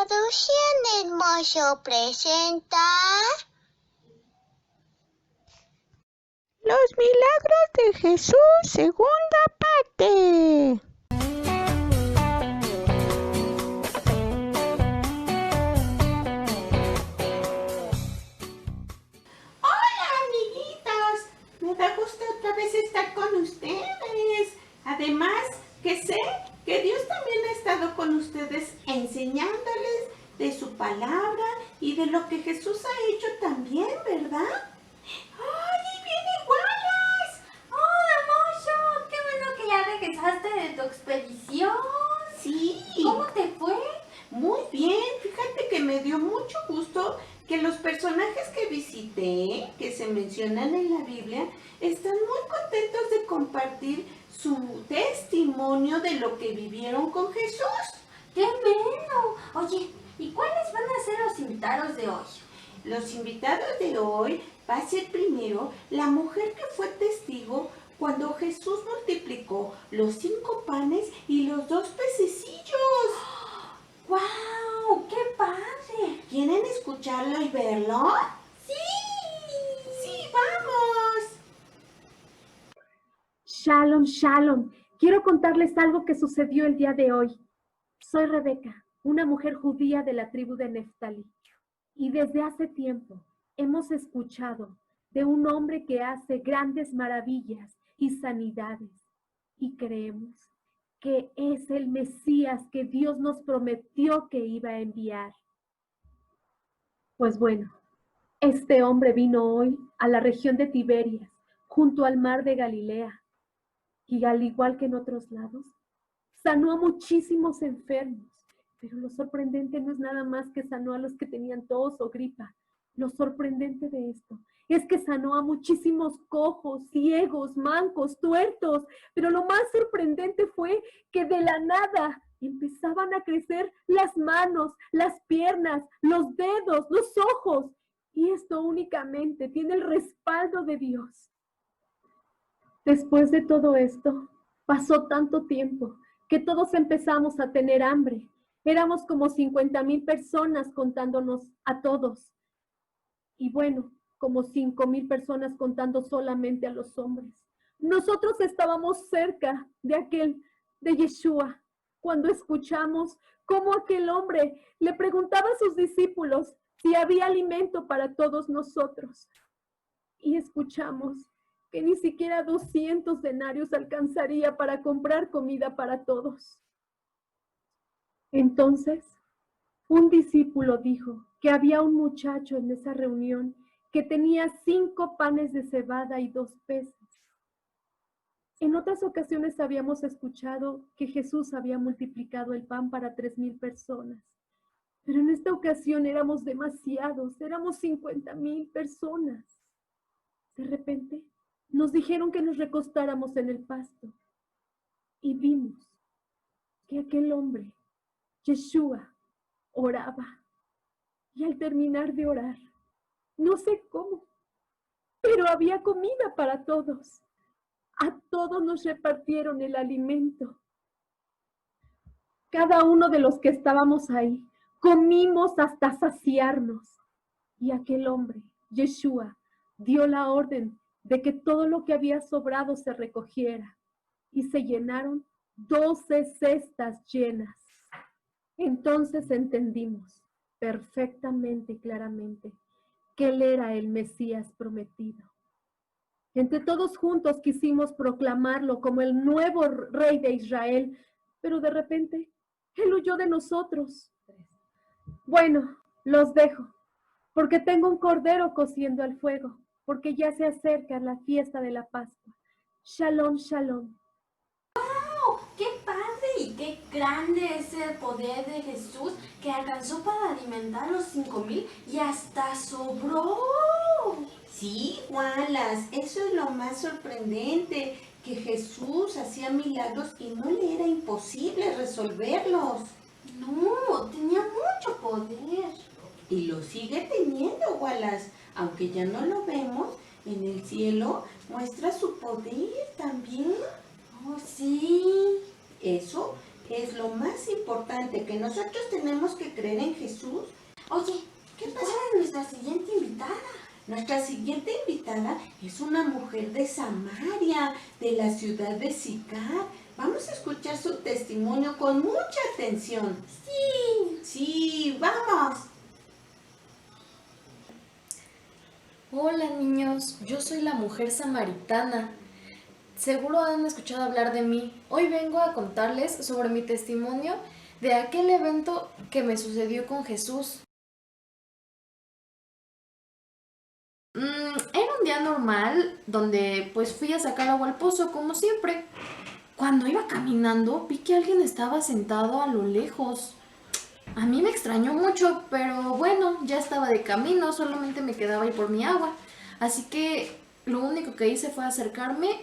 Producción Hermoso presenta Los Milagros de Jesús, segunda parte. Hola, amiguitos, me da gusto otra vez estar con ustedes. Además, que sé que Dios también ha estado con ustedes enseñándoles de su palabra y de lo que Jesús ha hecho también, ¿verdad? ¡Ay, viene Wallace! ¡Hola, Mocho! ¡Qué bueno que ya regresaste de tu expedición! Sí. ¿Cómo te fue? Muy bien, fíjate que me dio mucho gusto que los personajes que visité, que se mencionan en la Biblia, están muy contentos de compartir su testimonio de lo que vivieron con Jesús. ¡Qué bueno! Oye, ¿y cuáles van a ser los invitados de hoy? Los invitados de hoy va a ser primero la mujer que fue testigo cuando Jesús multiplicó los 5 panes y los 2 pececillos. ¡Guau! ¡Qué padre! ¿Quieren escucharlo y verlo? ¡Sí! ¡Sí, vamos! Shalom, shalom. Quiero contarles algo que sucedió el día de hoy. Soy Rebeca, una mujer judía de la tribu de Neftalí. Y desde hace tiempo hemos escuchado de un hombre que hace grandes maravillas y sanidades. Y creemos que es el Mesías que Dios nos prometió que iba a enviar. Pues bueno, este hombre vino hoy a la región de Tiberias, junto al mar de Galilea. Y al igual que en otros lados, sanó a muchísimos enfermos. Pero lo sorprendente no es nada más que sanó a los que tenían tos o gripa. Lo sorprendente de esto es que sanó a muchísimos cojos, ciegos, mancos, tuertos. Pero lo más sorprendente fue que de la nada empezaban a crecer las manos, las piernas, los dedos, los ojos. Y esto únicamente tiene el respaldo de Dios. Después de todo esto, pasó tanto tiempo que todos empezamos a tener hambre. Éramos como 50,000 personas contándonos a todos. Y bueno, como 5,000 personas contando solamente a los hombres. Nosotros estábamos cerca de Yeshua, cuando escuchamos cómo aquel hombre le preguntaba a sus discípulos si había alimento para todos nosotros. Y escuchamos que ni siquiera 200 denarios alcanzaría para comprar comida para todos. Entonces, un discípulo dijo que había un muchacho en esa reunión que tenía 5 panes de cebada y 2 peces. En otras ocasiones habíamos escuchado que Jesús había multiplicado el pan para 3,000 personas, pero en esta ocasión éramos demasiados, éramos 50,000 personas. De repente, nos dijeron que nos recostáramos en el pasto y vimos que aquel hombre, Yeshua, oraba. Y al terminar de orar, no sé cómo, pero había comida para todos. A todos nos repartieron el alimento. Cada uno de los que estábamos ahí, comimos hasta saciarnos. Y aquel hombre, Yeshua, dio la orden de que todo lo que había sobrado se recogiera, y se llenaron 12 cestas llenas. Entonces entendimos perfectamente y claramente que él era el Mesías prometido. Entre todos juntos quisimos proclamarlo como el nuevo rey de Israel, pero de repente él huyó de nosotros. Bueno, los dejo, porque tengo un cordero cociendo al fuego, porque ya se acerca la fiesta de la Pascua. Shalom, shalom. ¡Wow! ¡Qué padre y qué grande es el poder de Jesús que alcanzó para alimentar a los 5,000 y hasta sobró! Sí, Wallace, eso es lo más sorprendente, que Jesús hacía milagros y no le era imposible resolverlos. No, tenía mucho poder. Y lo sigue teniendo, Wallace, aunque ya no lo vemos, en el cielo muestra su poder también. Oh, sí. Eso es lo más importante, que nosotros tenemos que creer en Jesús. Oye, ¿Qué ¿cuál pasa? es nuestra siguiente invitada? Nuestra siguiente invitada es una mujer de Samaria, de la ciudad de Sicar. Vamos a escuchar su testimonio con mucha atención. Sí. Sí, vamos. Hola niños, yo soy la mujer samaritana. Seguro han escuchado hablar de mí. Hoy vengo a contarles sobre mi testimonio de aquel evento que me sucedió con Jesús. Era un día normal donde pues fui a sacar agua al pozo como siempre. Cuando iba caminando vi que alguien estaba sentado a lo lejos. A mí me extrañó mucho, pero bueno, ya estaba de camino, solamente me quedaba ir por mi agua. Así que lo único que hice fue acercarme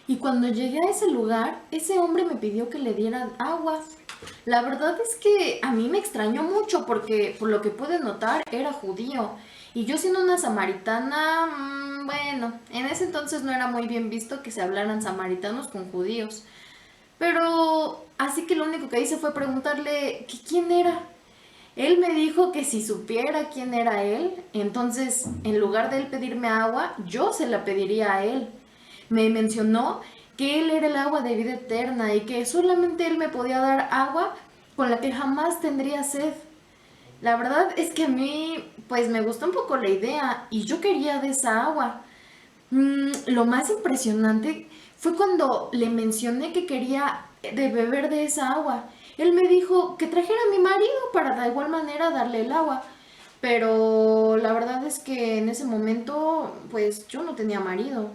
y cuando llegué a ese lugar, ese hombre me pidió que le diera agua. La verdad es que a mí me extrañó mucho porque por lo que pude notar era judío. Y yo siendo una samaritana, bueno, en ese entonces no era muy bien visto que se hablaran samaritanos con judíos. Pero así que lo único que hice fue preguntarle que quién era. Él me dijo que si supiera quién era él, entonces en lugar de él pedirme agua, yo se la pediría a él. Me mencionó que él era el agua de vida eterna y que solamente él me podía dar agua con la que jamás tendría sed. La verdad es que a mí pues me gustó un poco la idea y yo quería de esa agua. Lo más impresionante fue cuando le mencioné que quería de beber de esa agua. Él me dijo que trajera a mi marido para de igual manera darle el agua. Pero la verdad es que en ese momento pues yo no tenía marido.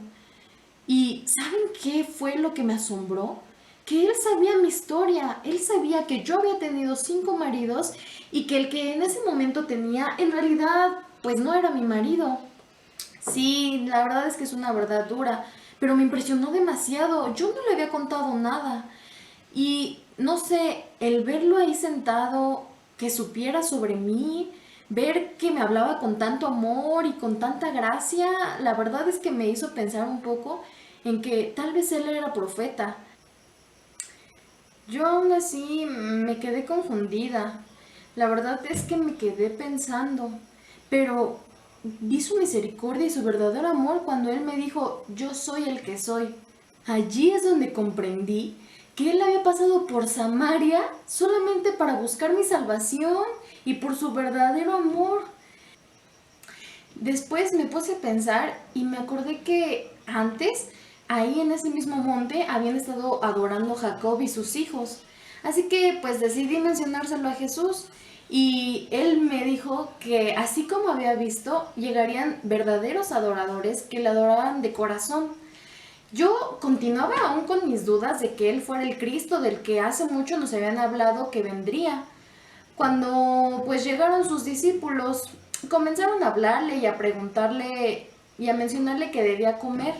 ¿Y saben qué fue lo que me asombró? Que él sabía mi historia, él sabía que yo había tenido 5 maridos y que el que en ese momento tenía en realidad pues no era mi marido. Sí, la verdad es que es una verdad dura, pero me impresionó demasiado, yo no le había contado nada. Y no sé, el verlo ahí sentado, que supiera sobre mí, ver que me hablaba con tanto amor y con tanta gracia, la verdad es que me hizo pensar un poco en que tal vez él era profeta. Yo aún así me quedé confundida. La verdad es que me quedé pensando, pero vi su misericordia y su verdadero amor cuando él me dijo, yo soy el que soy. Allí es donde comprendí que él había pasado por Samaria solamente para buscar mi salvación y por su verdadero amor. Después me puse a pensar y me acordé que antes, ahí en ese mismo monte, habían estado adorando a Jacob y sus hijos. Así que pues decidí mencionárselo a Jesús y él me dijo que así como había visto, llegarían verdaderos adoradores que le adoraran de corazón. Yo continuaba aún con mis dudas de que él fuera el Cristo del que hace mucho nos habían hablado que vendría. Cuando pues llegaron sus discípulos, comenzaron a hablarle y a preguntarle y a mencionarle que debía comer.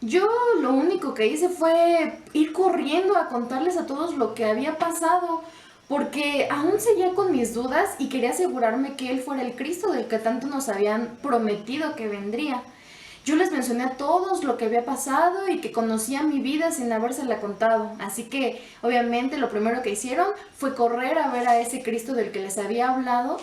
Yo lo único que hice fue ir corriendo a contarles a todos lo que había pasado, porque aún seguía con mis dudas y quería asegurarme que él fuera el Cristo del que tanto nos habían prometido que vendría. Yo les mencioné a todos lo que había pasado y que conocía mi vida sin habérsela contado. Así que, obviamente, lo primero que hicieron fue correr a ver a ese Cristo del que les había hablado.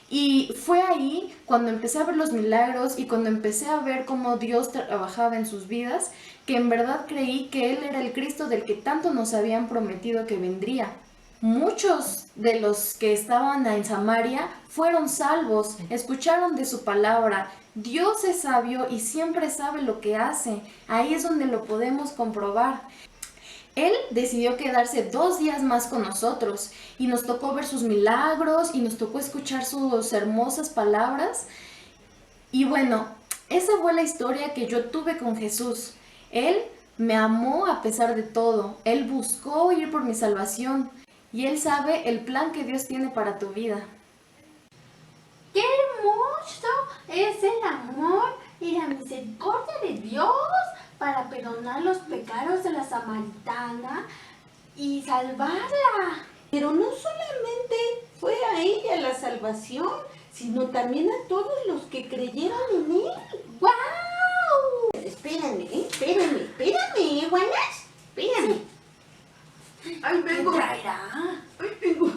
Y fue ahí cuando empecé a ver los milagros y cuando empecé a ver cómo Dios trabajaba en sus vidas, que en verdad creí que Él era el Cristo del que tanto nos habían prometido que vendría. Muchos de los que estaban en Samaria fueron salvos, escucharon de su palabra. Dios es sabio y siempre sabe lo que hace. Ahí es donde lo podemos comprobar. Él decidió quedarse 2 días más con nosotros y nos tocó ver sus milagros y nos tocó escuchar sus hermosas palabras. Y bueno, esa fue la historia que yo tuve con Jesús. Él me amó a pesar de todo. Él buscó ir por mi salvación. Y Él sabe el plan que Dios tiene para tu vida. ¡Qué hermoso es el amor y la misericordia de Dios para perdonar los pecados de la samaritana y salvarla! Pero no solamente fue a ella la salvación, sino también a todos los que creyeron en él. ¡Guau! Espérame, Wallace. Espérame. ¡Ay, ¿Qué vengo! traerá? ¡Ay, vengo!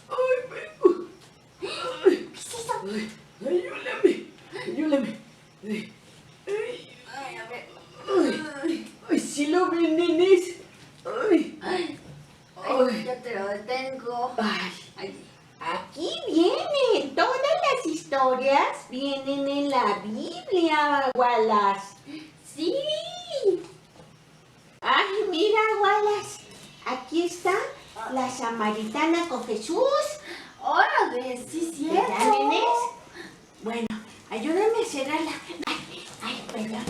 ¡Ay, vengo! ¡Ay! ¿Qué es eso? ¡Ay! ¡Ayúdame! ¡Ayúdame! ¡Ay! ¡Ay! Ay, a ver. ¡Ay! ¡Ay! ¡Sí lo ven, nenes! ¡Ay! Ay, Ay. ya te lo detengo. ¡Ay! Ay, Aquí vienen, todas las historias vienen en la Biblia, Wallace. sí. Ay, mira, Wallace, aquí está la samaritana con Jesús. Órale, sí, ¿Verdad, cierto. nenes? Bueno, ayúdame a cerrarla. Ay, perdón.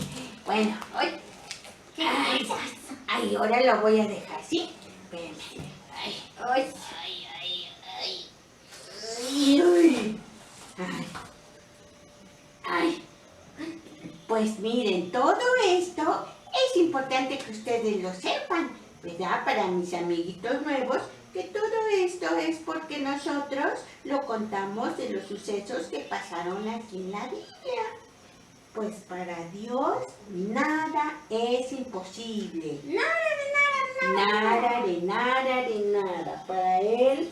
Bueno, Ay, ¿qué ay, pasa? ay, ahora lo voy a dejar, ¿sí? Espérame. Ay, Ay, ay. Ay, ay. Ay. Pues miren, todo esto es importante que ustedes lo sepan, ¿verdad? Para mis amiguitos nuevos, que todo esto es porque nosotros lo contamos de los sucesos que pasaron aquí en la Biblia. Pues para Dios nada es imposible. Nada de nada. Para Él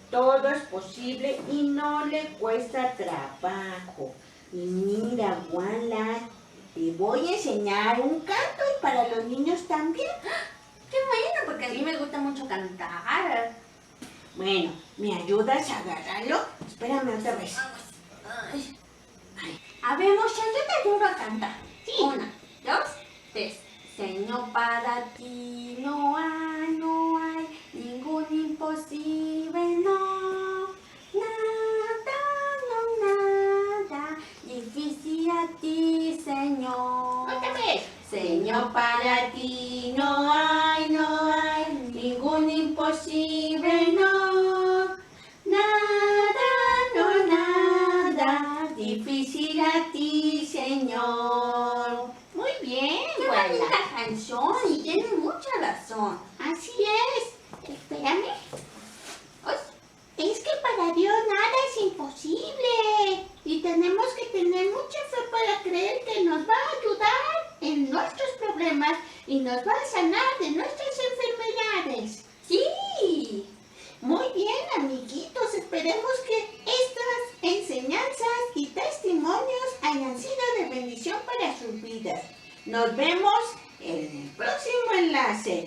todo es posible y no le cuesta trabajo. Y mira, Wallace, te voy a enseñar un canto y para los niños también. qué bueno, porque a mí me gusta mucho cantar. Bueno, ¿me ayudas a agarrarlo? Espérame otra vez. Ay. Habemos, yo te ayudo a cantar. Sí. 1, 2, 3. Señor, para ti no hay ningún imposible, no. Nada, difícil a ti, Señor. Otra vez. Señor, para ti no hay ningún imposible, no. Nada, difícil a ti, Señor. Muy bien, Qué Wallace. bonita canción y tiene mucha razón. Así es. Espérame. Ay, Es que para Dios nada es imposible y tenemos que tener mucha fe para creer que nos va a ayudar en nuestros problemas y nos va a sanar de nuestras enfermedades. sí. Muy bien, amiguitos, esperemos que estas enseñanzas y testimonios hayan sido de bendición para sus vidas. Nos vemos en el próximo enlace.